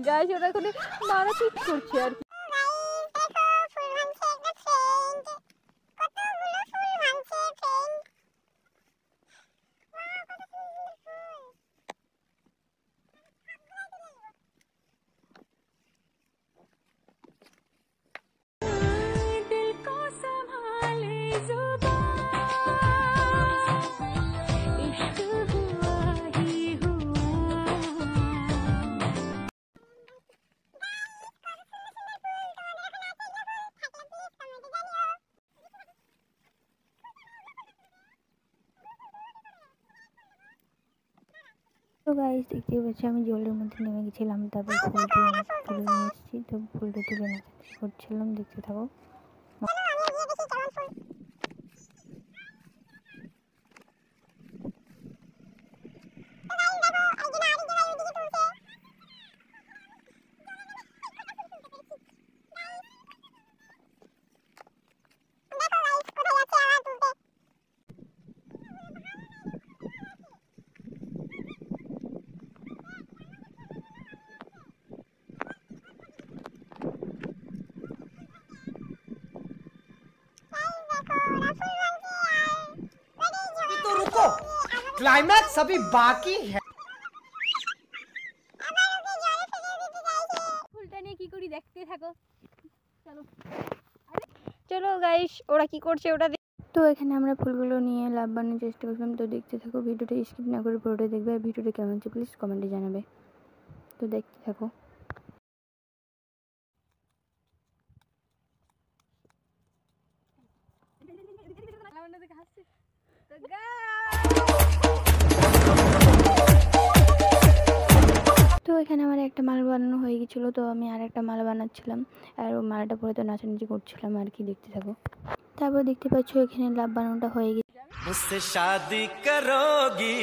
Guys ওরা এখন মারাপিট করছে আর তো গাইস দেখতে পাচ্ছি আমি জলের মধ্যে নেমে গেছিলাম, তারপর ফুলটি তুলে নিয়ে এসেছি। তো ফুলটা তুলে নাচানাচি করছিলাম, দেখতে থাকো। तो रुको, क्लाइमैक्स अभी बाकी है। ফুলটা নিয়ে কি করি দেখতে থাকো, চলো চলো গাইস ওরা কি করছে ওটা। তো এখানে আমরা ফুলগুলো নিয়ে লাভ বানানোর চেষ্টা করলাম। তো দেখতে থাকো, ভিডিওটা স্কিপ না করে পুরোটা দেখবে। আর ভিডিওটা কেমন হচ্ছে প্লিজ কমেন্টে জানাবে। তো দেখতে থাকো। তো এখানে আমার একটা মালা বানানো হয়ে গেছিলো, তো আমি আর একটা মালা বানাচ্ছিলাম। আর ওই মালাটা পরে তো নাচানাচি করছিলাম আর কি, দেখতে থাকো। তারপর দেখতে পাচ্ছ এখানে লাভ বানানোটা হয়ে গেছে। मुझसे शादी करोगी।